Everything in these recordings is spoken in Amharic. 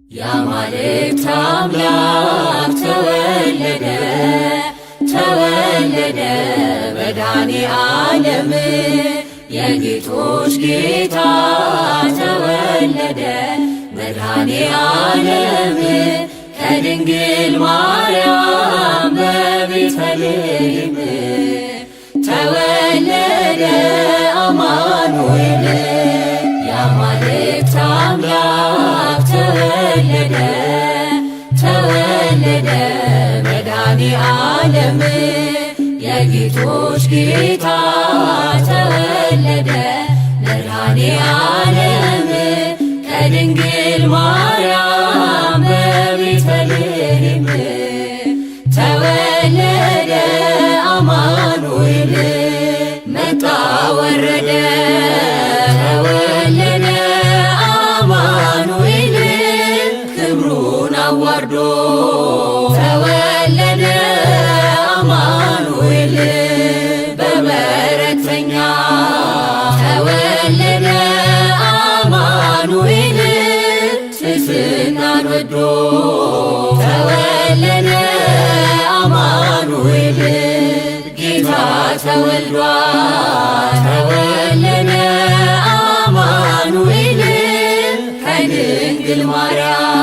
የአማልክት አምላክ ተወለደ ተወለደ መድኃኔዓለም የጌቶች ጌታ ተወለደ መድኃኔዓለም ከድንግል ማርያም በቤተልሔም ተወለደ አማኑኤል የአማልክት አምላክ ተወለደ ተወለደ መድኃኔዓለም የጌቶች ጌታ ተወለደ መድኃኔዓለም ከድንግል ማርያም በቤተልሔም ተወለደ አማኑኤል መጣ ወረደ ተወለደ አማኑኤል ክብሩን አዋርዶ ተወለደ አማኑኤል በበረተኛ ተወለደ አማኑኤል ትሕትናን ወዶ ተወለደ አማኑኤል ጌታ ተወልዷል ተወለደ አማኑኤል ከድንግል ማርያም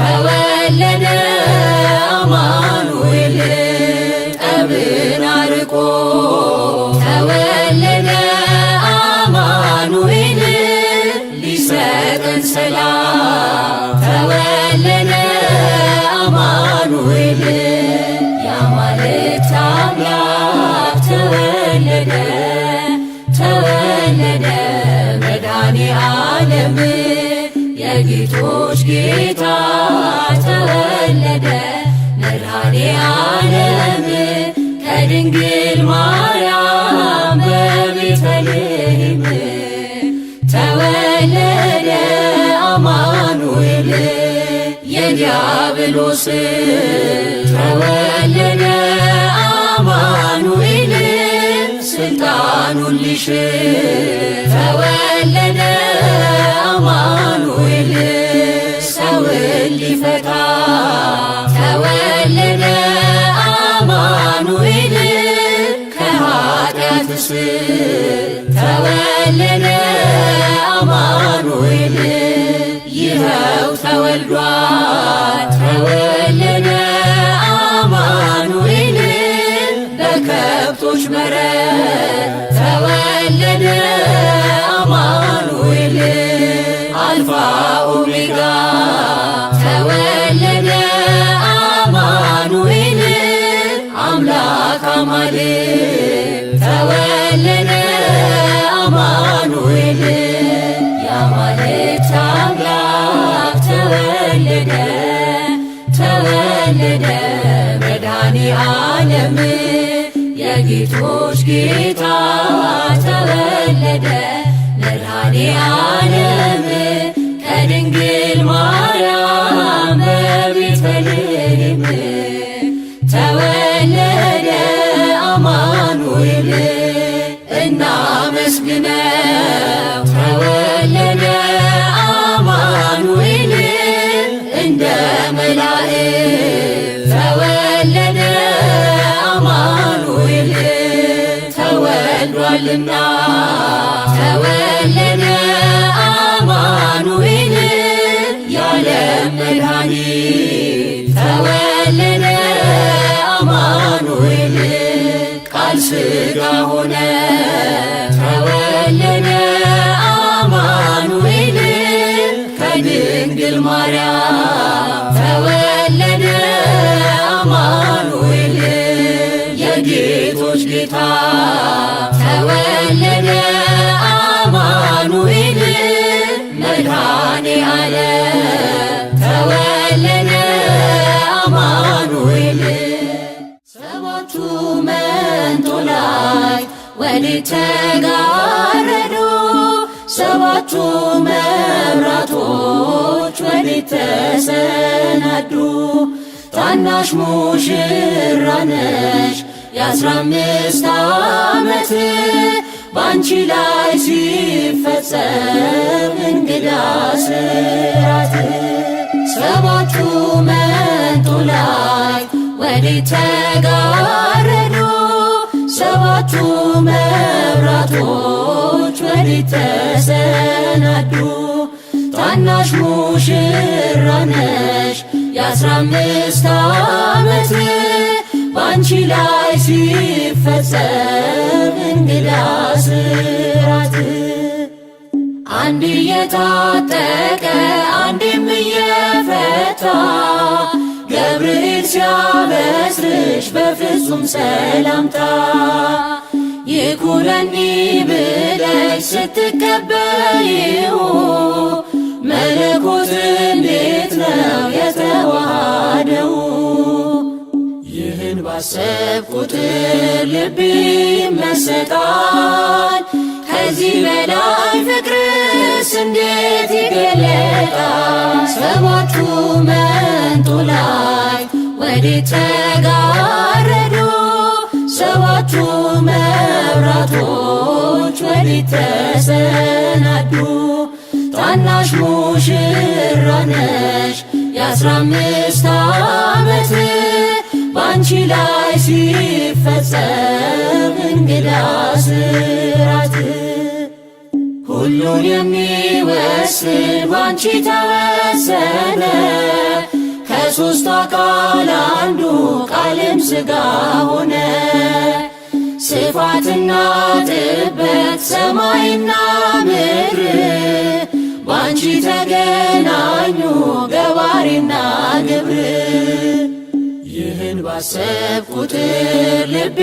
ተወለደ አማኑኤል ጠብን አርቆ ተወለደ አማኑኤል ሊሰጠን ሰላም ተወለደ አማኑኤል የአማልክት አምላክ ተወለደ ተወለደ መድኃኔዓለም የጌቶች ጌታ ተወለደ መድኃኔዓለም ከድንግል ማርያም በቤተልሔም ተወለደ አማኑኤል የዲያብሎስ ተወለደ አማኑኤል ስልጣኑን ሊሽር ተወለደ አማኑኤል ሰውን ሊፈታ ተወለደ አማኑኤል ከኃጢአት እስር ተወለደ አማኑኤል ይኸው ተወልዷል ተወለደ አማኑኤል በከብቶች በረት ተወለደ አማኑኤል አልፋ ኦሜጋ ተወለደ አማኑኤል አምላክ አማልክት ተወለደ አማኑኤል የአማልክት አምላክ ተወለደ ተወለደ መድኃኔዓለም የጌቶች ጌታ ተወለደ መድኃኔዓለም ከድንግል ማርያም በቤተልሔም ተወለደ አማኑኤል እናመስግነው ተወለደ አማኑኤል እንደ መላእክት ተወለደ አማኑኤል ተወልዷልና ተወለደ አማኑኤል የዓለም መድኃኒት ተወለደ አማኑኤል ቃል ሥጋ ሆነ ተወለደ አማኑኤል ከድንግል ማርያም ተወለደ አማኑኤል የጌቶች ጌታ ተወለደ አማኑኤል መድኃኔዓለም ተወለደ አማኑኤል ሰባቱ መንጦላዕት ወዴት ተጋረዱ ሰባቱ መብራቶች ወዴት ተሰናዱ ታናሽ ሙሽራ ነሽ የ15 ዓመት ባንቺ ላይ ሲፈጸም እንግዳ ስራት ወዴት ተጋረዱ? ሰባቱ መብራቶች ወዴት ተሰናዱ? ታናሽ ሙሽራ ነሽ የ15 ዓመት ባንቺ ላይ ሲፈጸም እንግዳ ስራት አንድ እየታጠቀ አንድም እየፈታ ገብርኤል ሲያበስርሽ በፍጹም ሰላምታ ይኩነኒ ብለሽ ስትቀበይው መለኮት እንዴት ነው የተዋሃደው? ይህን ባሰብኩ ቁጥር ልቤ ይመሰጣል። ከዚህ በላይ ፍቅርስ እንዴት ይገለጣል? ሰባቱ መንጦላዕት ወዴት ተጋረዱ? ሰባቱ መብራቶች ወዴት ተሰናዱ? ታናሽ ሙሽራ ነሽ የ15 ዓመት ባንቺ ላይ ሲፈጸም እንግዳ ስራት ሁሉን የሚወስን ባንቺ ተወሰነ። ከሦስቱ አካል አንዱ ቃልም ሥጋ ሆነ። ስፋትና ጥበት ሰማይና ምድር ባንቺ ተገናኙ ገባሬና ግብር። ይህን ባሰብኩ ቁጥር ልቤ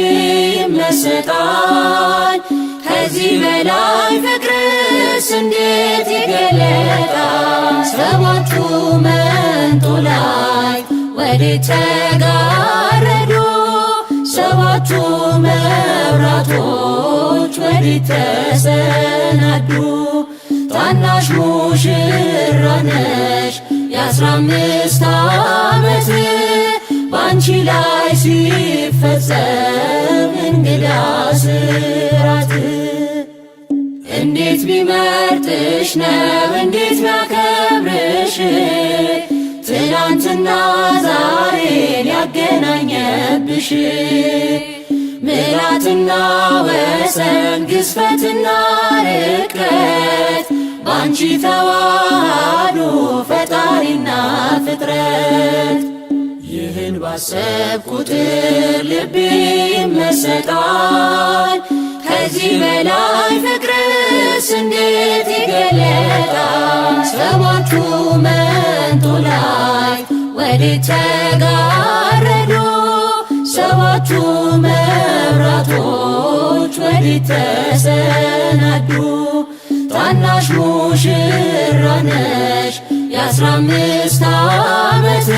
ይመሰጣል። ከዚህ በላይ ፍቅርስ እንዴት ይገለጣል? ሰባቱ መንጦላዕት ወዴት ተጋረዱ? ሰባቱ መብራቶች ወዴት ተሰናዱ? ታናሽ ሙሽራ ነሽ የ15 ዓመት ባንቺ ላይ ሲፈጸም እንግዳ ስራት እንዴት ቢመርጥሽ ነው እንዴት ቢያከብርሽ ትናንትና ዛሬን ያገናኘብሽ ምሕረትና ወሰን ግዝፈትና ርቀት ባንቺ ተዋሃዱ ፈጣሪና ፍጥረት። ይህን ባሰብኩ ቁጥር ልቤ ይመሰጣል። ከዚህ በላይ ፍቅርስ እንዴት ይገለጣል? ሰባቱ መንጦላዕት ወዴት ተጋረዱ? ሰባቱ መብራቶች ወዴት ተሰናዱ? ታናሽ ሙሽራ ነሽ የ15 ዓመት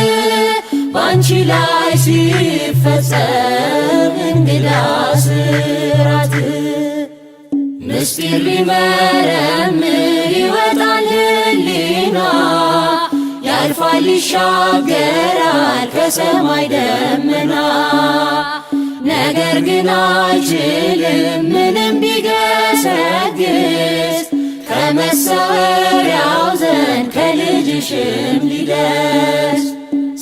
ባንቺ ላይ ሲፈጸም እንግዳ ስራት ምስጢር ሊመረምር ይወጣል ሕሊና ያልፋል ይሻገራል ከሰማይ ደመና። ነገር ግን አይችልም ምንም ቢገሰግስ ከመሰወሪያው ዘንድ ከልጅሽም ሊደርስ።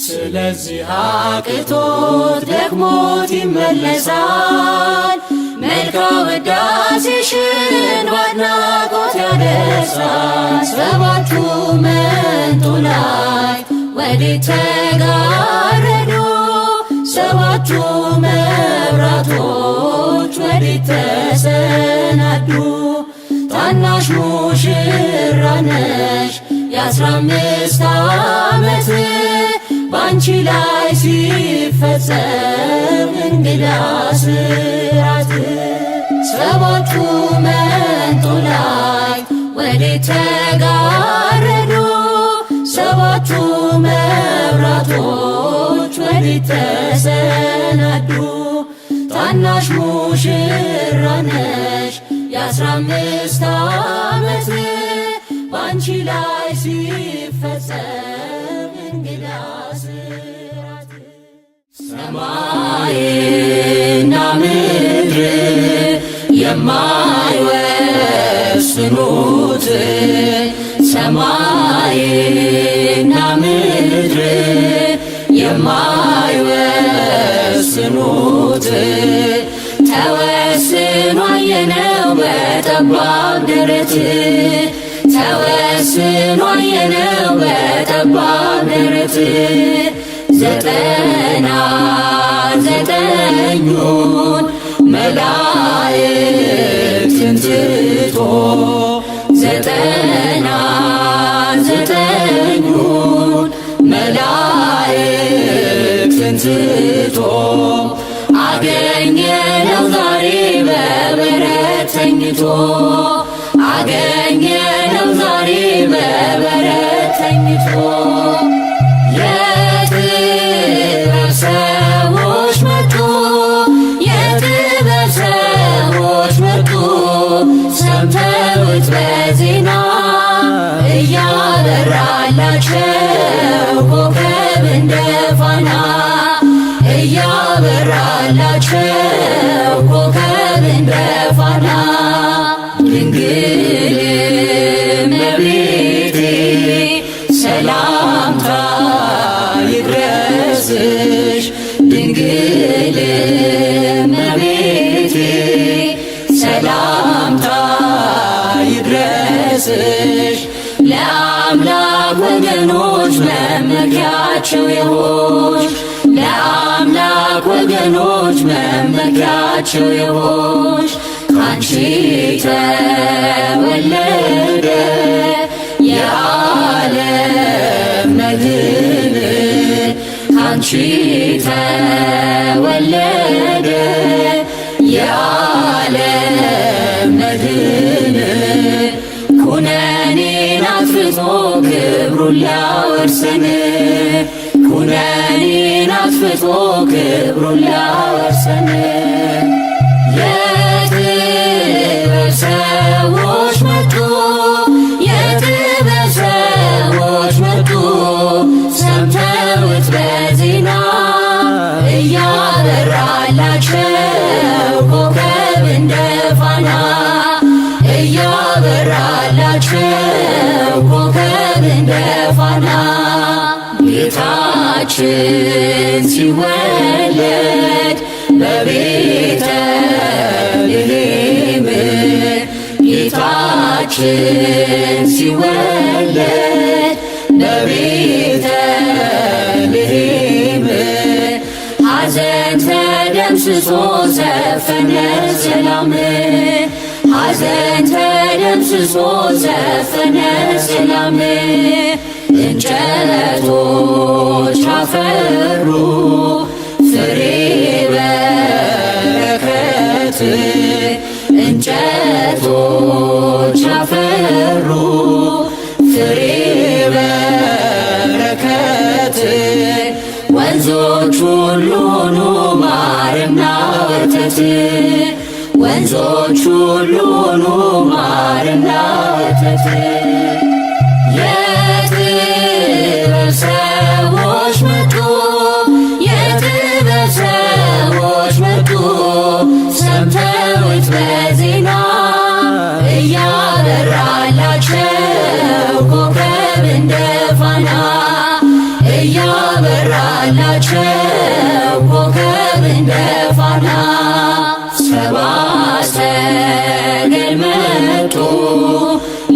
ስለዚህ አቅቶት ደክሞት ይመለሳል መልካ ውዳሴሽን በአድናቆት ያደርሳል። ሰባቱ መንጦላዕት ወዴት ተጋረዱ? ሰባቱ መብራቶች ወዴት ተሰናዱ? ታናሽ ሙሽራ ነሽ የ15 ዓመት ባንቺ ላይ ሲፈጸም እንግዳ ስራት ሰባቱ መንጦላዕት ወዴት ተጋረዱ? ሰባቱ መብራቶች ወዴት ተሰናዱ? ታናሽ ሙሽራ ነሽ የ15 ዓመት ባንቺ ላይ ሲፈጸም እንግዳ ስራት ሰማይና ምድር የማይወስኑት ሰማይና ምድር የማይወስኑት ሲያመሰግኑት ተወስኖ አየነው በጠባብ ደረት ተወስኖ አየነው በጠባብ ደረት ዘጠና ዘጠኙን መላእክትን ትቶ ዘጠና ዘጠኙን መላእክትን ትቶ አገኘነው ዛሬ በበረት ተኝቶ አገኘነው ዛሬ በበረት ተኝቶ የጥበብ ሰዎች መጡ የጥበብ ሰዎች መጡ ሰምተውት በዜና እያበራላቸው ኮከብ እንደ ፋና እያበራላቸው ኮከብ እንደ ፋና ድንግል እመቤቴ ሰላምታ ይድረስሽ ድንግል እመቤቴ ሰላምታ ይድረስሽ ለአምላክ ወገኖች መመኪያቸው የሆንሽ ለአምላክ ወገኖች መመኪያቸው የሆንሽ ካንቺ ተወለደ የዓለም መድን ካንቺ ተወለደ የዓለም መድን ኩነኔን አጥፍቶ ክብሩን ሊያወርሰን ኩነኔን አጥፍቶ ክብሩን ሊያወርሰን የጥበብ ሰዎች መጡ የጥበብ ሰዎች መጡ ሰምተውት በዜና እያበራላቸው ኮከብ እንደ ፋና እያበራላቸው ኮከብ እንደ ፋና ጌታችን ሲወለድ በቤተልሔም ጌታችን ሲወለድ በቤተልሔም ሐዘን ተደምስሶ ዘፈነ ሰላም ሐዘን ተደምስሶ ዘፈነ ሰላም እንጨቶች አፈሩ ፍሬ በረከት እንጨቶች አፈሩ ፍሬ በረከት ወንዞች ሁሉ ሆኑ ማርና ወተት ወንዞች ሁሉ ሆኑ ማርና ወተት የጥበብ ሰዎች መጡ የጥበብ ሰዎች መጡ ሰምተውት በዜና እያበራላቸው ኮከብ እንደ ፋና እያበራላቸው ኮከብ እንደ ፋና ሰብአ ሰገል መጡ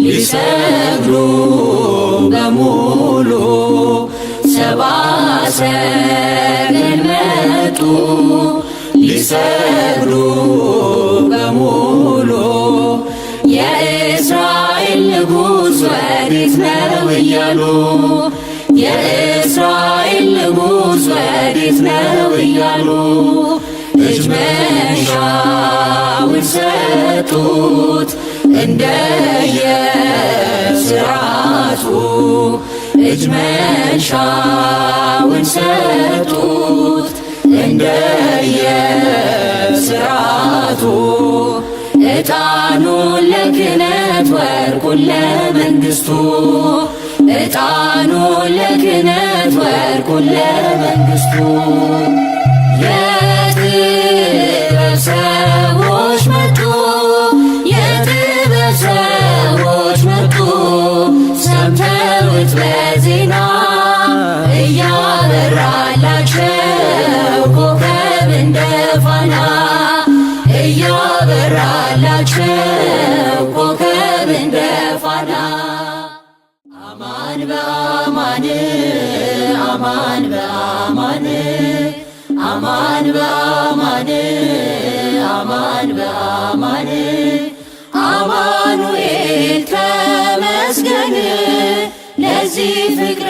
ሊሰግዱ በሙሉ ሰብአ ሰገል መጡ ሊሰግዱ በሙሉ የእስራኤል ንጉሥ ወዴት ነው እያሉ የእስራኤል ንጉሥ ወዴት ነው እያሉ እጅ መንሻውን ሰጡት እንደየሥርዓቱ እጅ መንሻውን ሰጡት እንደየሥርዓቱ ዕጣኑን ለክህነት ወርቁን ለመንግሥቱ ዕጣኑን ለክህነት ወርቁን ለመንግሥቱ የጥበብ ሰዎች መጡ የጥበብ ሰዎች መጡ ሰምተውት በዜና እያበራላቸው ኮከብ ፋና እያበራላቸው ኮከብ እንደ ፋና አማን በአማን አማን በአማን አማን በአማን አማን በአማን አማኑኤል ተመስገን ለዚህ ፍቅር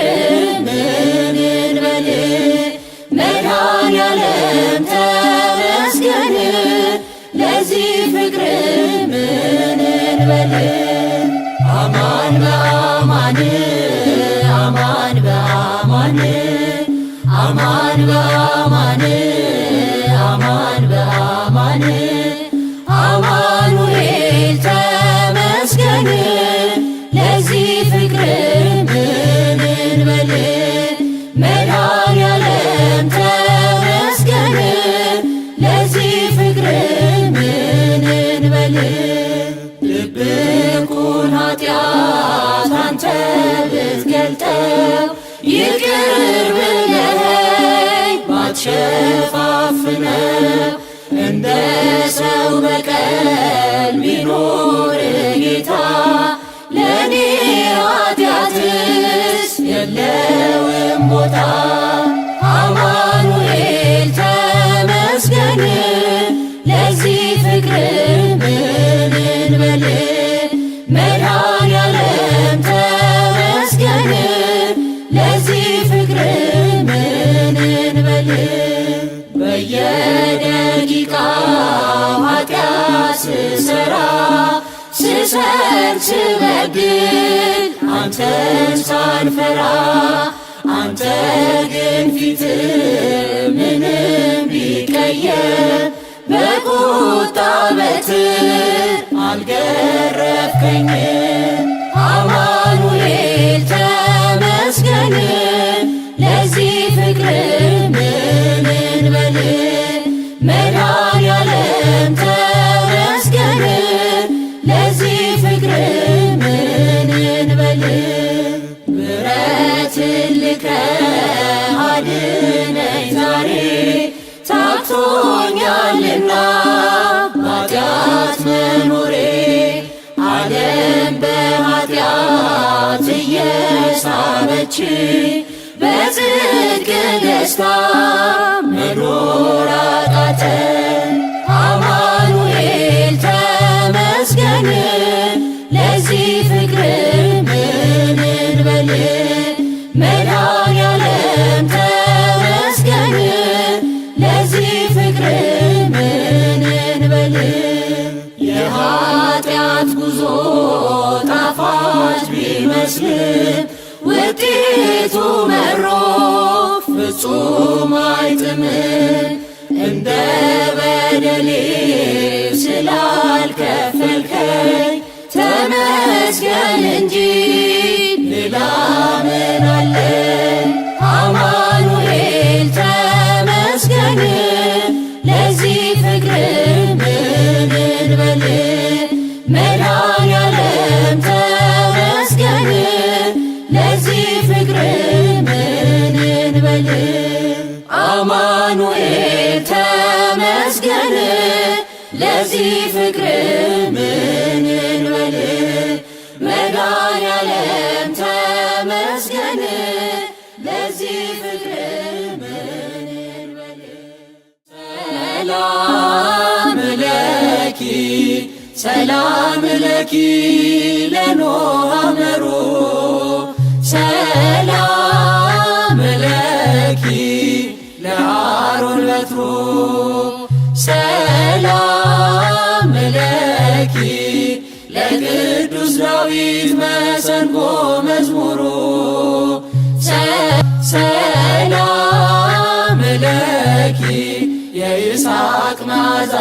ምን እንበል መድኃኔዓለም ተመስገን ለዚህ ፍቅር ምን እንበል አማን በአማን አማን በአማን አማን በአማን አማን በአማን አማኑኤል ተመስገን ለዚህ ፍቅር ምን እንበል መድኃኔዓለም ተመስገን ለዚህ ፍቅር ምን እንበል ድብቁን ኃጢአት አንተ ብትገልጠው ይቅር ብለኸኝ ባትሸፋፍነው እንደ ሰው በቀል ቢኖር ጌታ ለኔ ኃጢአትስ የለውም ቦታ አማኑኤል ተመስገን ለዚህ ፍቅር ምን እንበል መድኃኔዓለም ተመስገን ለዚህ ፍቅር ምን እንበል በየደቂቃው ኃጢአት ስሰራ ስሰር ስበድል አንተን ሳልፈራ አንተ ግን ፊት ምንም ቢቀየር በቁጣ በትር አልገረፍከኝም አማኑኤል ተመስገን ለዚህ ፍቅር ምን እንበል መድኃኔዓለም ተመስገን ለዚህ ፍቅር ምን እንበል ምሕረትን ልከህ አድነኝ ዛሬ ታክቶኛልና ኃጢአት መኖሬ ዓለም በኃጢአት እየሳበች በጽድቅ ደስታ መኖር አቃተኝ አማኑኤል ተመስገን ለዚህ ፍቅር ምን እንበል መድኃኔዓለም ተመስገን ለዚህ ፍቅር ምን እንበል የኃጢአት ጉዞ ጣፋጭ ቢመስልም ውጤቱ መሮ ፍጹም አይጥምም እንደ በደሌ ስላልከፈልከኝ ተመስገን እንጂ ሌላ ምን አለኝ አማኑኤል ተመስገን ለዚህ ፍቅር ምን እንበል መድኃኔዓለም ተመስገን ለዚህ ፍቅር ምን እንበል አማኑኤል ተመስገን ለዚህ ፍቅር ምን እንበል መድኃኔዓለም ተመስገን ለዚህ ፍቅር ምን እንበል ሰላም ለኪ ሰላም ለኪ ለኖኅ አምሮ ሰላም ለኪ ለአሮን በትሩ ሰላም ለኪ ለቅዱስ ዳዊት መሰንቆ መዝሙሩ ሰላም ለኪ የይስሐቅ መዓዛ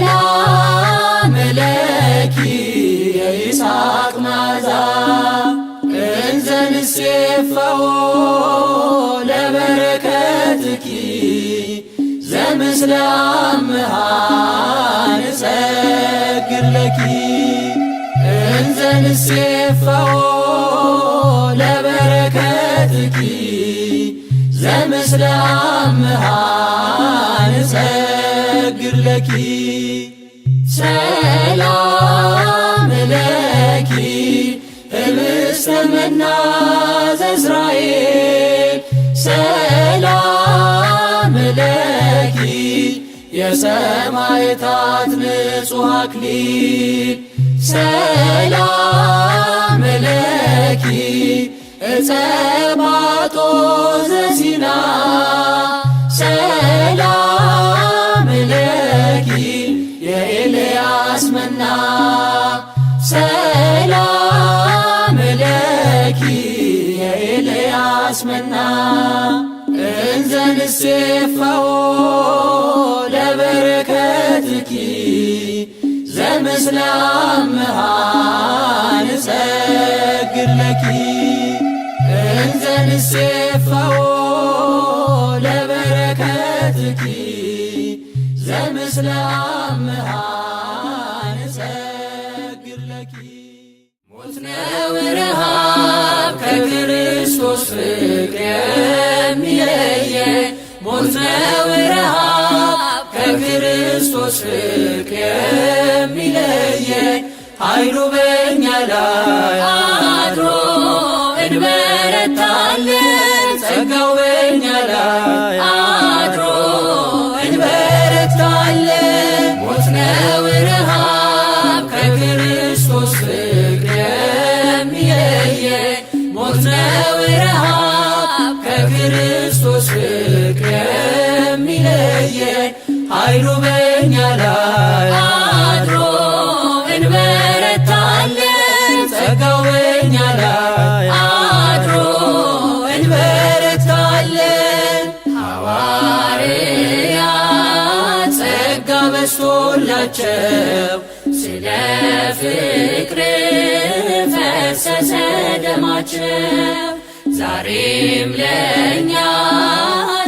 ሰላም ለኪ የይስሐቅ መዓዛ እንዘ ንሴፈዎ ለበረከትኪ ዘምስለ አምሃ ንሰግድ ለኪ እንዘ ንሴፈዎ ለበረከትኪ ዘምስለ ዘምስለ አምሃ ንሰግድ ለኪ ሰላም ለኪ ህብስተ መና ዘእስራኤል ሰላም ለኪ የሰማዕታት ንጹሕ አክሊል ሰላም ለኪ ዕፀ ባጦስ ዘሲና ሰላም ለኪ የኤልያስ መና ሰላም ለኪ የኤልያስ መና እንዘ ንሴፈዎ ለበረከትኪ ዘምስለ አምሃ ንሰግድ ለኪ እንዘ ንሴፈዎ ለበረከትኪ ዘምስለ አምሃ ንሰግድ ለኪ ሞት ነው ረሃብ ከክርስቶስ ፍቅር የሚለየን ሞት ነው ረሃብ ከክርስቶስ ፍቅር የሚለየን ኃይሉ በእኛ ላይ አድሮ እንበረታለን ጸጋው በእኛ ላይ አድሮ እንበረታለን ሞት ነው ረሃብ ከክርስቶስ ፍቅር የሚለየን ሞት ነው ረሃብ ከክርስቶስ ፍቅር የሚለየን ኃይሉ በእኛ ላይ አድሮ እንበረታለን ጸጋው በእኛ ላይ አድሮ እንበረታለን ሐዋርያት ጸጋ በዝቶላቸው ስለ ፍቅር ፈሰሰ ደማቸው ዛሬም ለእኛ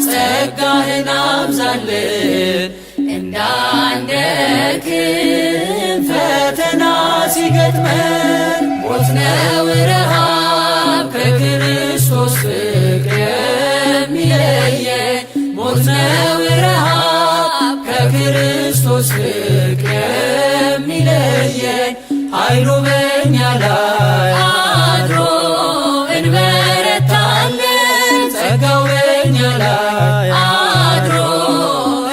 ጸጋህን አብዛልን እንዳንደክም ፈተና ሲገጥመን ሞት ነው ረሃብ ከክርስቶስ ፍቅር የሚለየን ሞት ነው ረሃብ ከክርስቶስ ፍቅር የሚለየን ኃይሉ በእኛ ላይ አድሮ እንበረታለን ጸጋው በእኛ ላይ አድሮ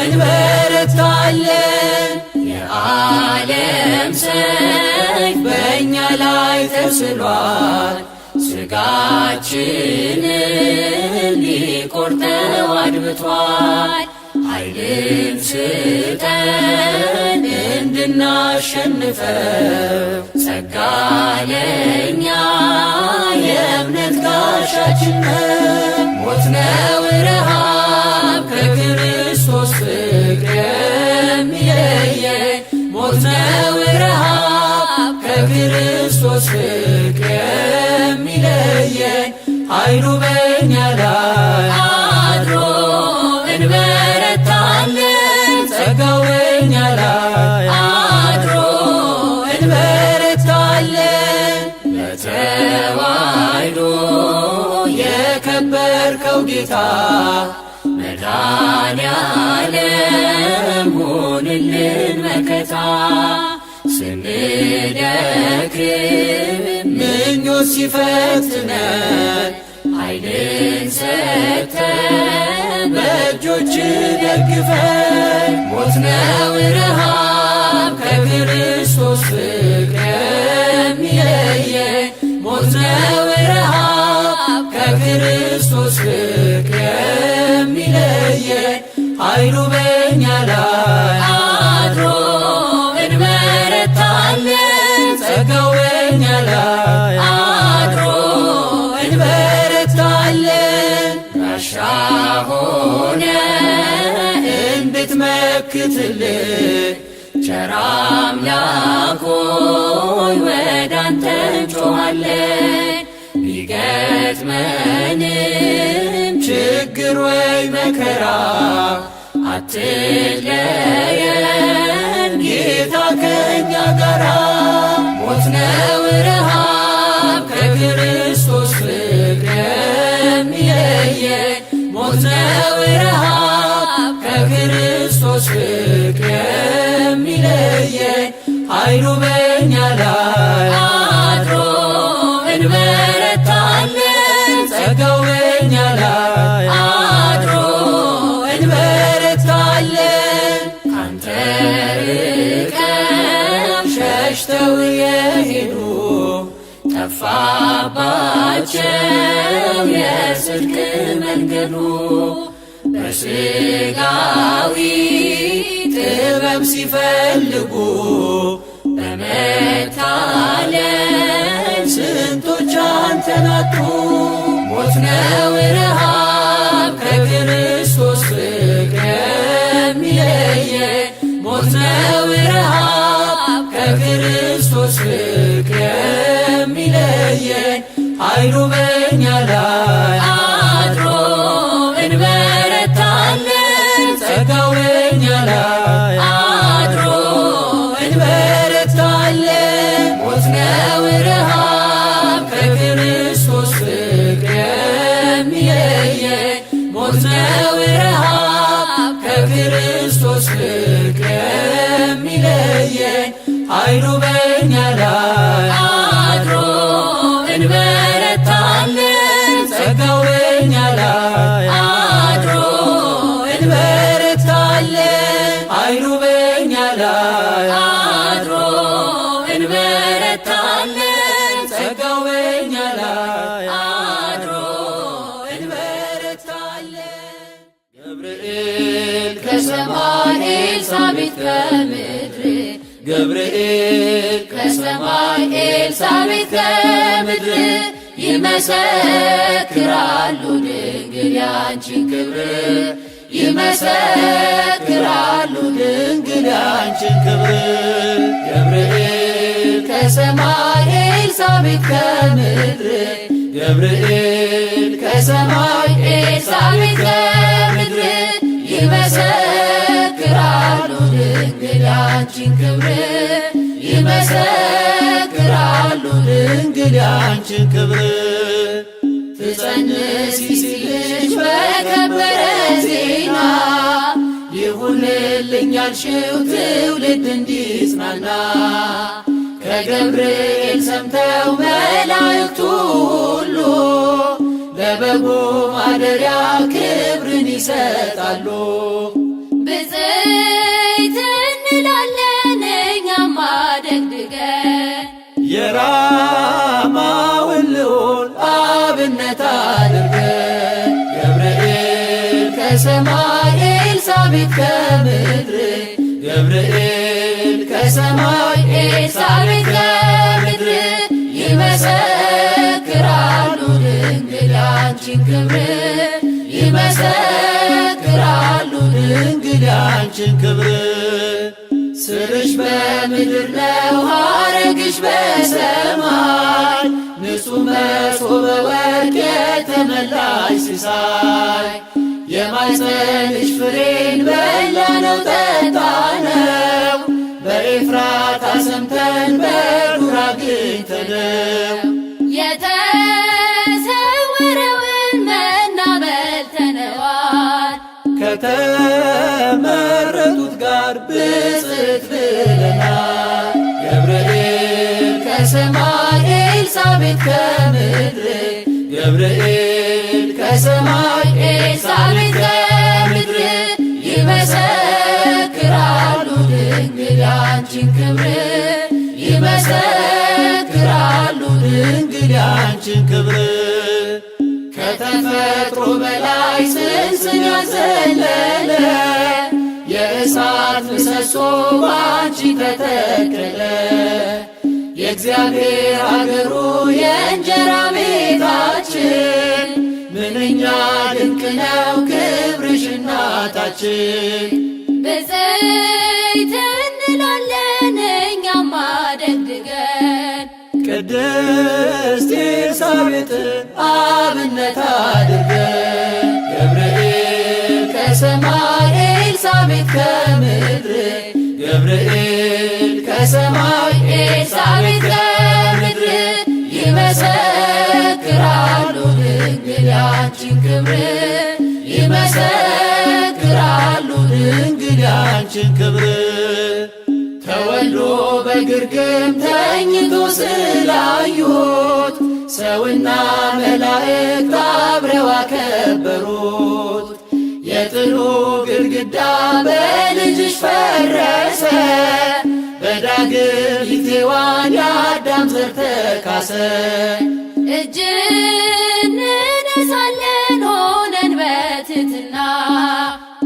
እንበረታለን የዓለም ሰይፍ በእኛ ላይ ተስሏል ሥጋችንን ሊቆርጠው አድብቷል ኃይልን ስጠን እንድናሸንፈው ጸጋ ለእኛ የእምነት ጋሻችን ነው ሞት ነው ረሃብ ከክርስቶስ ፍቅር የሚለየን ሞት ነው ረሃብ ከክርስቶስ ፍቅር የሚለየን ኃይሉ በእኛ ላይ አድሮ እንበረታለን ጸጋው በእኛ ላይ አድሮ እንበረታለን ለተዋሕዶ የከበርከው ጌታ መድኃኔዓለም ሁንልን መከታ ስንደክም ምኞት ሲፈትነን ኃይልን ሰጥተን በእጆች ደግፈን ሞት ነው ረሃብ ከክርስቶስ ፍቅር የሚለየን ሞት ነው ረሃብ ከክርስቶስ ፍቅር የሚለየን ኃይሉ በእኛ ላይ አድሮ እንበረታለን ጸጋው በእኛ ላይ አድሮ እንበረታለን ጋሻ ሆነ እንድትመክትልን ቸር አምላክ ሆይ ወዳንተ እንጮኻለን ቢገጥመንም ችግር ወይ መከራ አትለየን ጌታ ከእኛ ጋራ ሞት ነው ረሃብ ከክርስቶስ ፍቅር የሚለየን ሞት ነው ረሃብ ከክርስቶስ ፍቅር የሚለየን ኃይሉ በእኛ ላይ አድሮ እንበረታለን ጸጋው በእኛ ላይ አድሮ እንበረታለን። ካንተ ርቀው ሸሽተው የሄዱ ጠፋባቸው የጽድቅ መንገዱ በሥጋዊ ጥበብ ሲፈልጉ በመታለል ስንቶች አንተን አጡ። ሞት ነው ረሃብ ከክርስቶስ ፍቅር የሚለየን ሞት ነው ረሃብ ከክርስቶስ ፍቅር የሚለየን ኃይሉ በእኛ ላይ አድሮ እንበረታለን ጸጋው በእኛ ላይ አድሮ እንበረታለን። ሞት ነው ረሃብ ከክርስቶስ ፍቅር የሚለየን ሞት ነው ረሃብ ከክርስቶስ ፍቅር የሚለየን ኃይሉ በእኛ ላይ አድሮ እንበረታለን ጸጋው በእኛ ላይ አድሮ እንበረታለን ኃይሉ በእኛ ላይ አድሮ እንበረታለን ጸጋው በእኛ ላይ አድሮ እንበረታለን። ገብርኤል ከሰማይ ኤልሳቤጥ ከምድር ገብርኤል ከሰማይ ኤልሳቤጥ ከምድር ይመሰክራሉ ድንግል ያንቺን ክብር ይመሰክራሉ ድንግል ያንቺን ክብር። ገብርኤል ከሰማይ ኤልሳቤጥ ከምድር ገብርኤል ከሰማይ ኤልሳቤጥ ከምድር ይመሰክራሉ ድንግል ያንቺን ክብር ይመሰክራሉ ድንግል ያንቺን ክብር። ትጸንሲ ሲልሽ በከበረ ዜና ይሁንልኝ ያልሽው ትውልድ እንዲጽናና ከገብርኤል ሰምተው መላእክቱ ሁሉ ለበጉ ማደሪያ ክብርን ይሰጣሉ። ብፅዕት እንላለን እኛም አደግድገን የራማውን ልዑል አብነት አድርገን ገብርኤል ከሰማይ ኤልሳቤጥ ከምድር ገብርኤል ከሰማይ ኤልሳቤጥ ከምድር ይመሰክራሉ ድንግል ያንቺን ክብር ይመሰክራሉ ድንግል ያንቺን ክብር። ስርሽ በምድር ነው ሐረግሽ በሰማይ ንጹሕ መሶበ ወርቅ የተመላሽ ሲሳይ የማኅፀንሽ ፍሬን በላነው ጠጣነው በኤፍራታ ሰምተን በዱር አግኝተነው የተሰወረውን መና በልተነዋል ከተመረጡት ጋር ብፅዕት ብለናል። ገብርኤል ከሰማይ ኤልሳቤጥ ከምድር ገብርኤል ከሰማይ ኤልሳቤጥ ከምድር ይመሰክራሉ ድንግል ያንቺን ክብር ይመሰክራሉ ድንግል ያንቺን ክብር። ከተፈጥሮ በላይ ጽንስን ያዘለለ የእሳት ምሰሶ ባንቺ ተተከለ። የእግዚአብሔር አገሩ የእንጀራ ቤታችን ምንኛ ድንቅ ነው ክብርሽ እናታችን። ብፅዕት እንላለን እኛም አደግድገን ቅድስት ኤልሳቤጥን አብነት አድርገን ገብርኤል ከሰማይ ኤልሳቤጥ ከምድር ገብርኤል ከሰማይ ኤልሳቤጥ ከምድር ይመሰክራሉ ድንግል ያንቺን ክብር ይመሰክራሉ ድንግል ያንቺን ክብር። ተወልዶ በግርግም ተኝቶ ስላዩት ሰውና መላእክት አብረው አከበሩት። የጥሉ ግድግዳ በልጅሽ ፈረሰ፣ በዳግም ሔዋን የአዳም ዘር ተካሰ። እጅ እንነሳለን ሆነን በትሕትና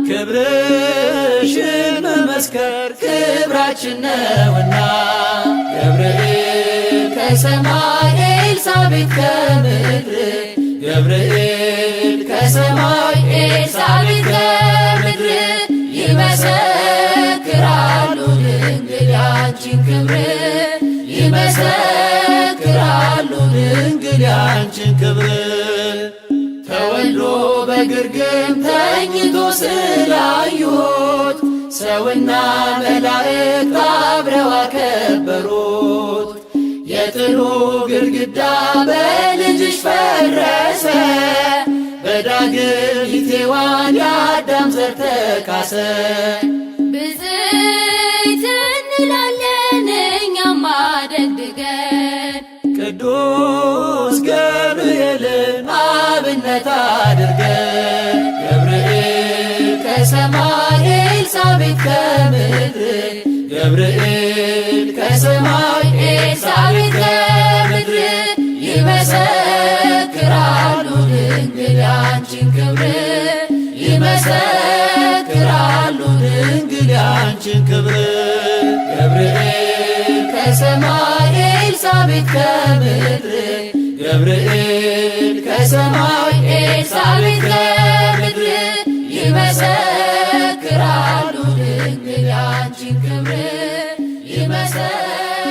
ክብርሽን መመስከር ክብራችን ነውና። ገብርኤል ከሰማይ ኤልሳቤጥ ከምድር፣ ገብርኤል ከሰማይ ኤልሳቤጥ ከምድር ይመሰክራሉ ድንግል ያንቺን ክብር። ይመሰክራሉ ድንግል ያንቺን ክብር። ተወልዶ በግርግም ተኝቶ ስላዩት ሰውና መላእክት አብረው አከበሩት። የጥሉ ግድግዳ በልጅሽ ፈረሰ፣ በዳግም ሔዋን የአዳም ዘር ተካሰ። ብፅዕት እንላለን እኛም አደግድገን ቅዱስ ገብርኤልን አብነት አድርገን። ገብርኤል ከሰማይ ኤልሳቤጥ ከምድር፣ ገብርኤል ከሰማይ ኤልሳቤጥ ከምድር ይመሰክራሉ ድንግል ያንቺን ክብር። ይመሰክራሉ ድንግል ያንቺን ክብር። ገብርኤል ከሰማይ ኤልሳቤጥ ከምድር፣ ገብርኤል ከሰማይ ኤልሳቤጥ ከምድር ይመሰክራሉ ድንግል ያንቺን ክብር። ይመሰክራሉ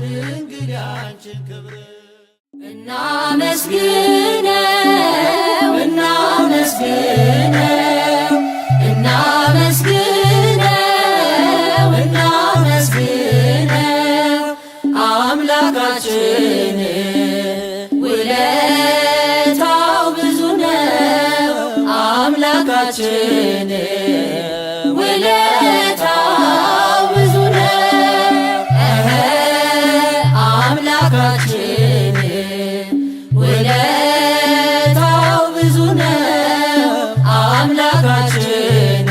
ድንግል ያንቺን ክብር። እናመስግነው እናመስግነው እናመስግነው እናመስግነው አምላካችን ውለታው ብዙ ነው። አምላካችን ውለታው ብዙ ነው። አምላካችን ውለታው ብዙ ነው። አምላካችን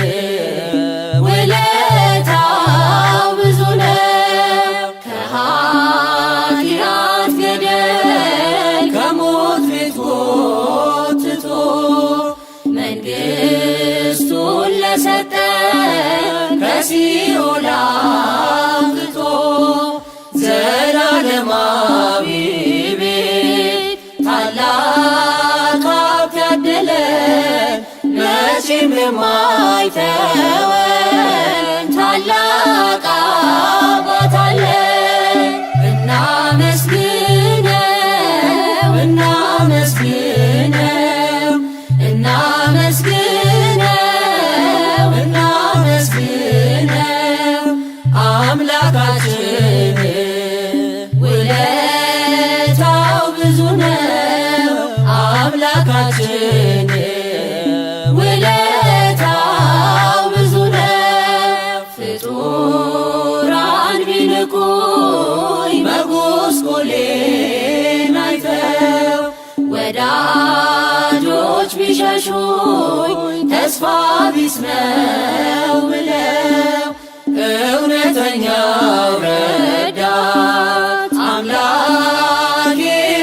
ውለታው ብዙ ነው። ከኃጢአት ገደል ከሞት ቤት ጎትቶ መንግሥቱን ለሰጠን ከሲኦል አውጥቶ ዘላለማዊ ቤት ታላቅ ሀብት ያደለን መቼም የማይተወን ታላቅ አባት አለን። እናመስግነው እናመስግነው እናመስግነው እናመስግነው አምላካችን ውለታው ብዙ ነው። አምላካችን ውለታው ብዙ ነው። ፍጡራን ቢንቁኝ መጎስቆሌን አይተው ወዳጆች ቢሸሹኝ ተስፋ ቢስ ነው ብለው እውነተኛው ረዳት አምላኬ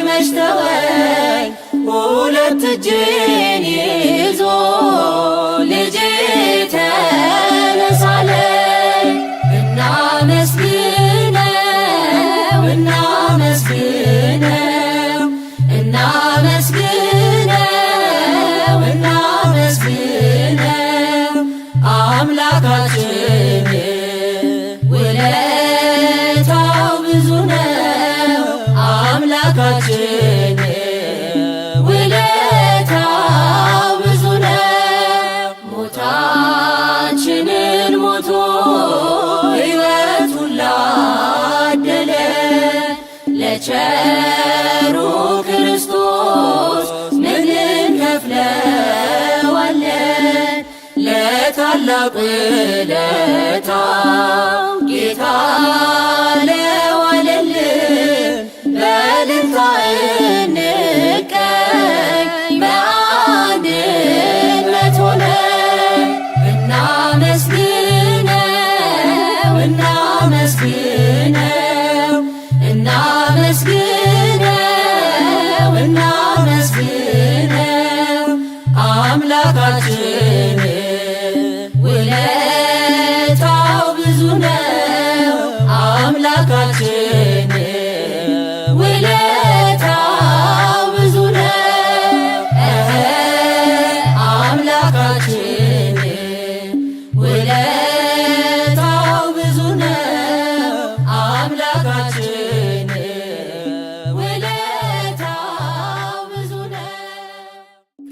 መች ተወኝ ሁለት እጄን ይዞ ልጄ ተነሳለኝ። እናመስግነው እናመስግነው እናመስግነው እናመስግነው አምላካችን ውለታው ብዙ ነው። አምላካችን ውለታው ብዙ ነው። ሞታችንን ሞቶ ሕይወቱን ላደለ ለቸሩ ክርስቶስ ምን እንከፍለዋለን? ታላቅ ውለታው ጌታ ለዋለልን በእልልታ እንቀኝ በአንድነት ሆነን እናመስግነው እናመስግነው እናመስግነው እናመስግነው አምላካችን ውለታው ብዙ ነው። አምላካችን ውለታው ብዙ ነው። አምላካችን ውለታው ብዙ ነው። አምላካችን ውለታው ብዙ ነው።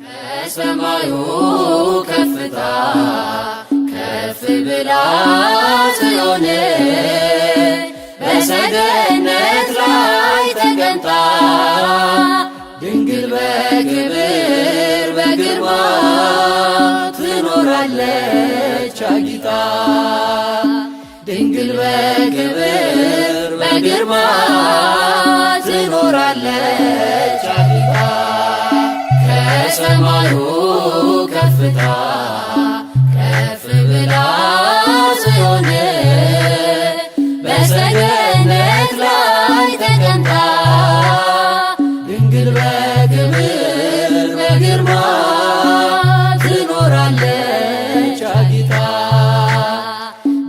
ከሰማዩ ከፍታ ከፍ ብላ ጽዮን በሰገነት ላይ ተቀምጣ ድንግል በክብር በግርማ ትኖራለች አጊጣ። ድንግል በክብር በግርማ ትኖራለች አጊጣ። ከሰማዩ ከፍታ ከፍ ብላ ጽዮን በሰገነት ላይ ተቀምጣ ድንግል በክብር በግርማ ትኖራለች አጊጣ።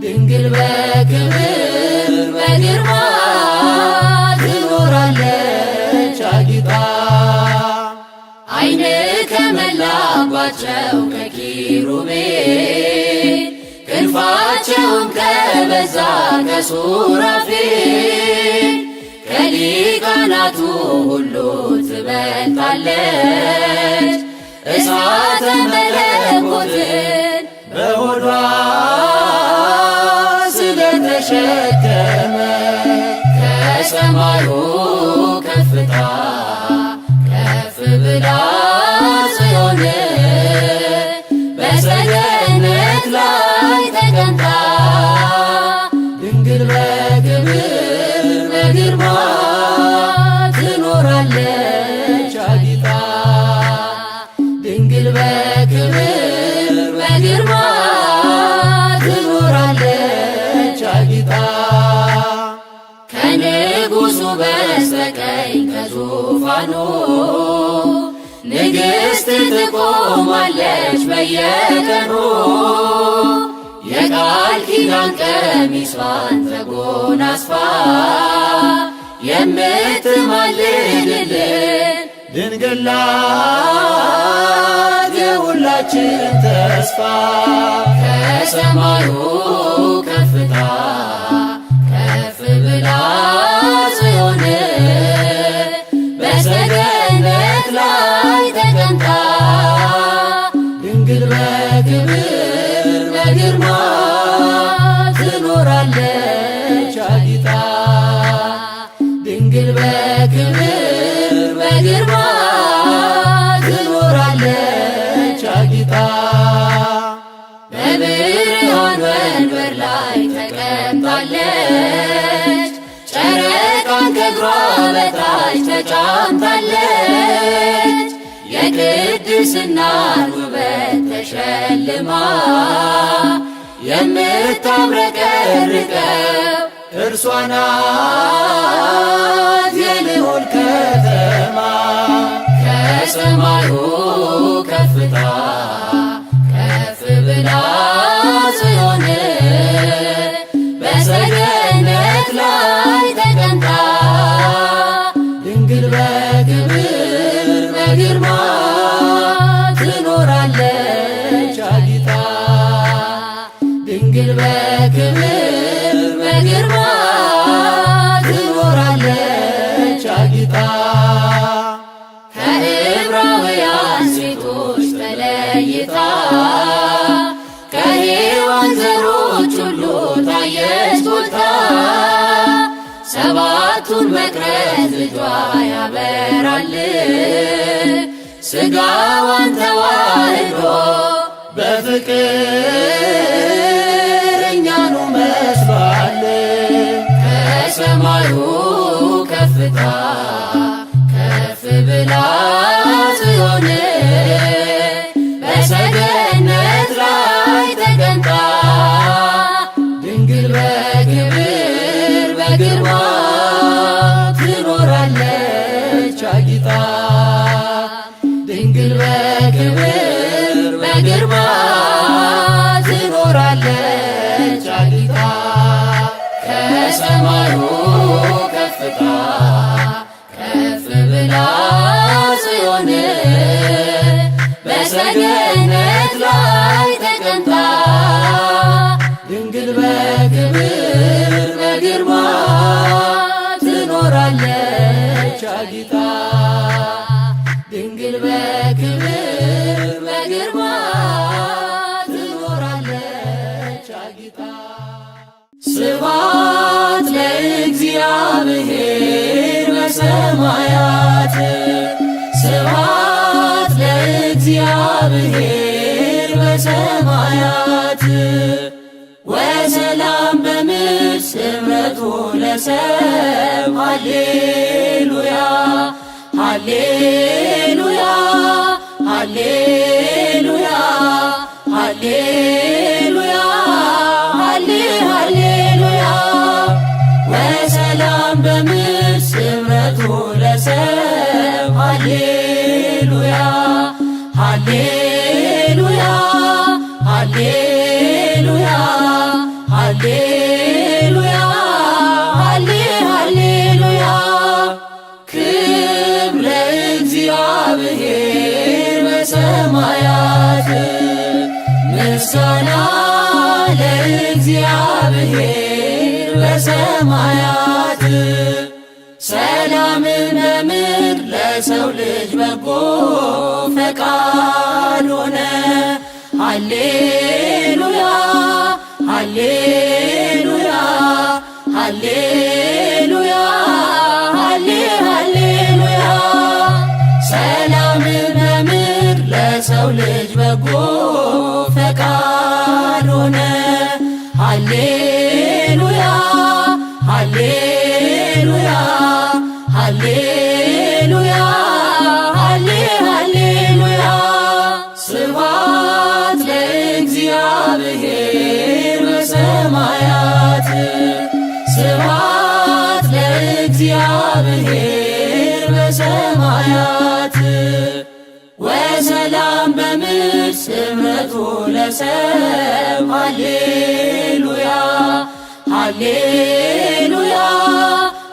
ድንግል በክብር በግርማ ትኖራለች አጊጣ። ዓይን ከመላባቸው ከኪሩቤል ክንፋቸውም ከበዛ ከሱራፌል ከሊቃናቱ ሁሉ ትበልጣለች እሳተ መለኮትን በሆዷ ስለተሸከመ ከሰማዩ ከፍታ ከፍ ብላ ጽዮን በሰገነት ላይ ተቀምጣ ድንግል በክብር በግርማ ትኖራለች አጊጣ። ድንግል በክብር በግርማ ትኖራለች አጊጣ። ከንጉሡ በስተቀኝ ከዙፋኑ ንግሥት ትቆማለች በየቀኑ የቃል ኪዳን ቀሚሷን ተጎናጽፋ የምትማልድልን ድንግል ናት የሁላችን ተስፋ። ከሰማዩ ከፍታ ከፍ ብላ ጽዮን በሰገነት ላይ ተቀምጣ ድንግል በክብር በግርማ ትኖራለች አጊጣ። ድንግል በክብር በግርማ ትኖራለች አጊጣ። በብርሃን ወንበር ላይ ተቀምጣለች ጨረቃን ከእግሯ በታች ተጫምታለች የቅድስናን ውበት ተሸልማ የምታብረቀርቀው እርሷ ናት የልዑል ከተማ። ከሰማዩ ከፍታ ከፍ ብላ ጽዮን በሰገነት ላይ ተቀምጣ ድንግል በክብር በግርማ ትኖራለች አጊጣ። ድንግል በክብር በግርማ ትኖራለች አጊጣ። ከዕብራውያን ሴቶች ተለይታ ከሔዋን ዘሮች ሁሉ ታየች ጎልታ ሰባቱን መቅረዝ ልጇ ያበራል ሥጋዋን ተዋህዶ በፍቅር እኛኑ መስሏል። ከሰማዩ ከፍታ ከፍ ብላ ጽዮን በሰገነት ላይ ተቀምጣ ድንግል በክብር በግርማ ትኖራለች አጊጣ። ድንግል በክብር በግርማ ትኖራለች አጊጣ። ከሰማዩ ከፍታ ከፍ ብላ ጽዮን በሰገነት ላይ ተቀምጣ ድንግል በክብር በግርማ ትኖራለች አጊጣ። ድንግል በክብር በግርማ ትኖራለች አጊጣ። ስብሐት ለእግዚአብሔር በሰማያት ስብሐት ለእግዚአብሔር በሰማያት ወሰላም በምድር ስምረቱ ለሰብእ ሃሌሉያ ሃሌሉያ ሃሌሉያ ሃሌሉያ ሃሌሉያ ወሰላም በምድር ስምረቱ ለሰብእ ሃሌሉያ ሃሌሉያ ሃሌሉያ ሃሌሉያ ሃሌሉያ ክብር ለእግዚአብሔር በሰማያት ምስጋና ለእግዚአብሔር በሰማያት ሰላምን በምድር ለሰው ልጅ በጎ ፈቃድ ሆነ። ሃሌሉያ ሃሌሉያ ሃሌሉያ ሃሌሉያ ሰላምን በምድር ለሰው ልጅ በጎ ፈቃድ ሆነ። ሃሌሉያ ሃሌሉያ ሃሌሉያ ሃሌሉያ ስብሐት ለእግዚአብሔር በሰማያት ስብሐት ለእግዚአብሔር በሰማያት ወሰላም በምድር ስምረቱ ለሰብእ ሃሌሉያ ሃሌሉያ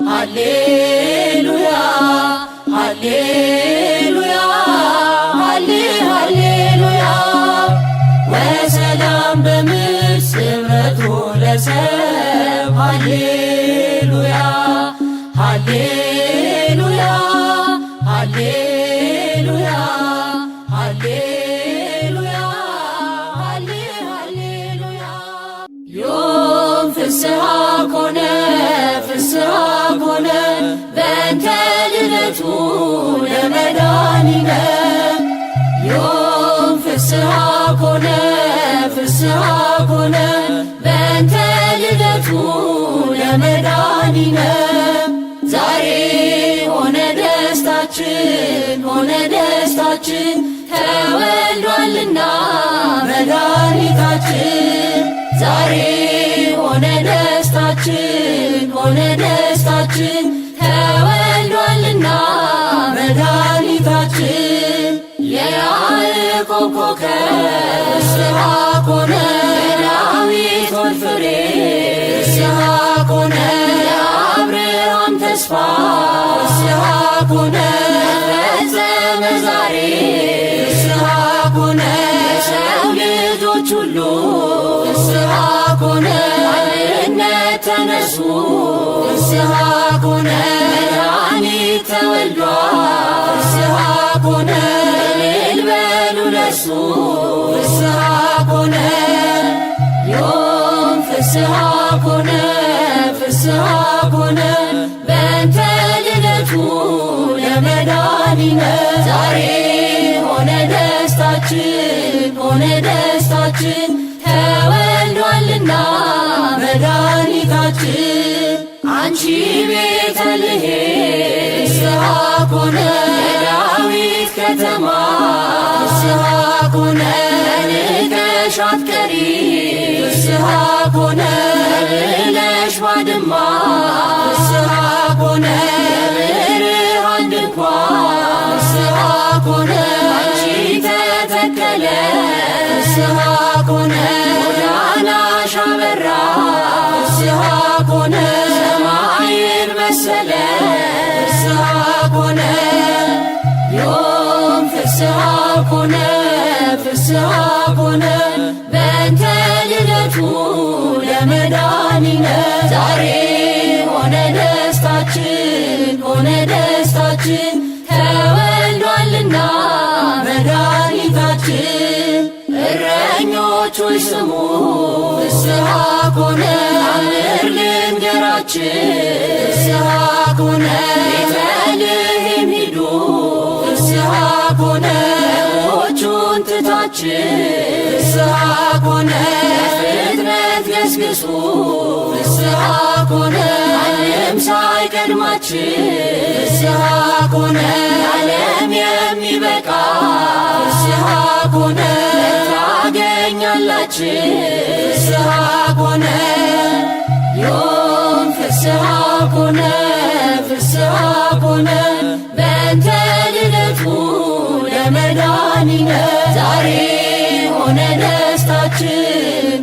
ሃሌሉያ ሃሌሉያ ሃሌሉያ ወሰላም በምድር ስምረቱ ለሰብእ ሃሌሉያ ሃሌሉያ ሃሌሉያ ሃሌሉያ ሃሌሉያ ዮም ፍስሐ ኮነ ፍስሐ ኮነ በእንተ ልደቱ ለመድኃኒነ ዮም ፍስሐ ኮነ ፍስሐ ኮነ በእንተ ልደቱ ለመድኃኒነ ዛሬ ሆነ ደስታችን ሆነ ደስታችን ተወልዷልና መድኃኒታችን ዛሬ ሆነ ደስታችን ሆነ ደስታችን ተወልዷልና መድኃኒታችን የያዕቆብ ኮከብ ፍስሐ ኮነ የዳዊት ፍሬ ፍስሐ ኮነ የአብርሃም ተስፋ ፍስሐ ኮነ ተፈጸመ ዛሬ ፍስሐ ኮነ የሰው ልጆች ሁሉ ፍስሐ ኮነ አንድነት ተነሱ ፍስሐ ኮነ መድኃኒት ተወልዷል ፍስሐ ኮነ እልል በሉ ለእርሱ ፍስሐ ኮነ ዮም ፍስሐ ኮነ ፍስሐ ኮነ በእንተ ልደቱ ለመድኃኒነ ዛሬ ሆነ ደስታችን ሆነ ደስታችን ተወልዷልና መድኃኒታችን። አንቺ ቤተልሔም ፍስሐ ኮነ የዳዊት ከተማ ፍስሐ ኮነ ንቀሽ አትቀሪ ፍስሐ ኮነ ብለሽ ባድማ ፍስሐ ኮነ የብርሃን ድንኳን ፍስሐ ኮነ አንቺ ተተከለ ፍስሐ ኮነ ጎዳናሽ አበራ ፍስሐ ኮነ ሰማይን መሰለ ፍስሐ ኮነ ዮም ፍስሐ ኮነ ፍስሐ ኮነ በእንተ ልደቱ ለመድኃኒነ ዛሬ ሆነ ደስታችን ሆነ ደስታችን ተወልዷልና መድኃኒታችን። እረኞች ሆይ ስሙ ፍስሐ ኮነ ታምር ልንገራችን ፍስሐ ኮነ ቤተልሔም ሂዱ ፍስሐ ኮነ ደቦቹን ትታችን ፍስሐ ኮነ ፍጥረት ገስግሱ ፍስሐ ኮነ ማንም ሳይቀድማችን ፍስሐ ኮነ ዓለም የሚበቃ ፍስሐ ኮነ ታገኛላችን ፍስሐ ኮነ ዮም ፍስሐ ኮነ ፍስሐ ኮነ በእንተ ልደቱ ለመድኃኒነ ዛሬ ሆነ ደስታችን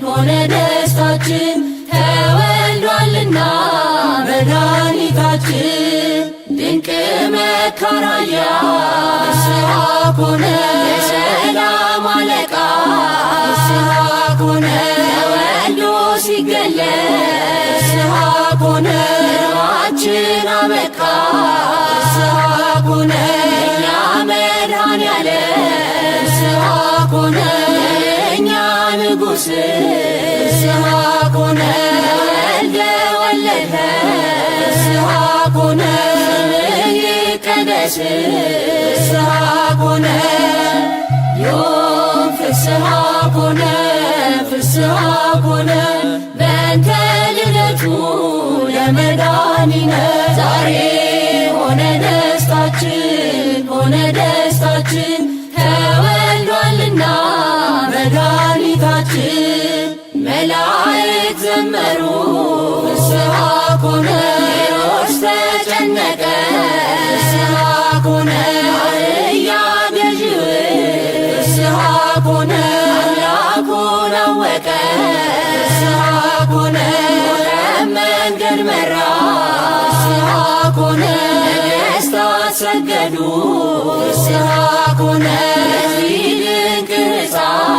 ሆነ ደስታችን ተወልዷልና መድኃኒታችን። ድንቅ መካራያ ፍስሐ ኮነ የሰላም አለቃ ፍስሐ ኮነ ተወልዶ ሲገለጽ ፍስሐ ኮነ ኑሯችን አበቃ ፍስሐ ኮነ የእኛ መድኃኔዓለም ፍስሐ ኮነ የእኛ ንጉሥ ፍስሐ ኮነ ተወልደ ወለደ ፍስሐ ኮነ ስምህ ይቀደስ ፍስሐ ኮነ ዮም ፍስሐ ኮነ ፍስሐ ኮነ በእንተ ልደቱ ለመድኃኒነ ዛሬ ሆነ ደስታችን ሆነ ደስታችን ተወልዷልና መድኃኒታችን። መላእክት ዘመሩ ፍስሐ ኮነ ሄሮድስ ተጨነቀ ፍስሐ ኮነ አህያ ገዢው ፍስሐ ኮነ አምላኩን አወቀ ፍስሐ ኮነ መንገድ መራ ፍስሐ ኮነ ነገሥታት ሰገዱ ፍስሐ ኮነ ለዚህ ድንቅ ሕፃን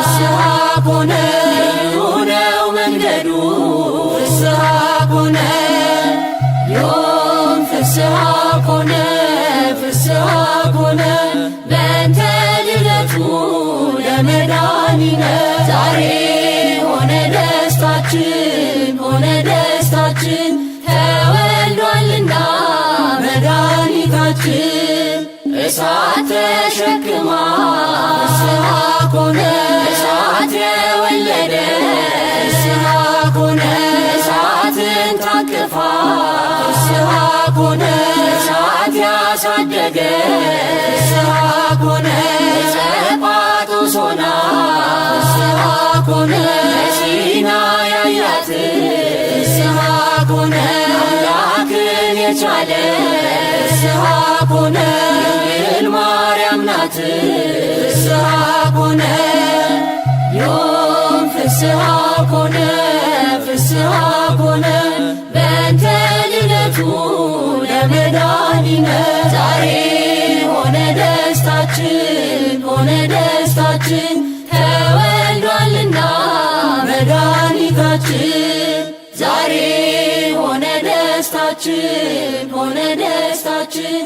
ፍስሐ ኮነ ልዩ ነው መንገዱ ፍስሐ ኮነ ዮም ፍስሐ ኮነ ፍስሐ ኮነ በእንተ ልደቱ ለመድኃኒነ ዛሬ ሆነ ደስታችን ሆነ ደስታችን ተወልዷልና መድኃኒታችን። እሳት ተሸክማ ፍስሐ ኮነ እሳት የወለደ ፍስሐ ኮነ እሳትን ታቅፋ ፍስሐ ኮነ እሳት ያሳደገ ፍስሐ ኮነ ጸጳጦስ ሆና ፍስሐ ኮነ ሲና ያያት ፍስሐ ኮነ አምላክን የቻለ ፍስሐ ኮነ ድንግል ማርያም ናት ፍስሐ ኮነ ዮም ፍስሐ ኮነ ፍስሐ ኮነ በእንተ ልደቱ ለመድኃኒነ ዛሬ ሆነ ደስታችን ሆነ ደስታችን ተወልዷልና መድኃኒታችን። ዛሬ ሆነ ደስታችን ሆነ ደስታችን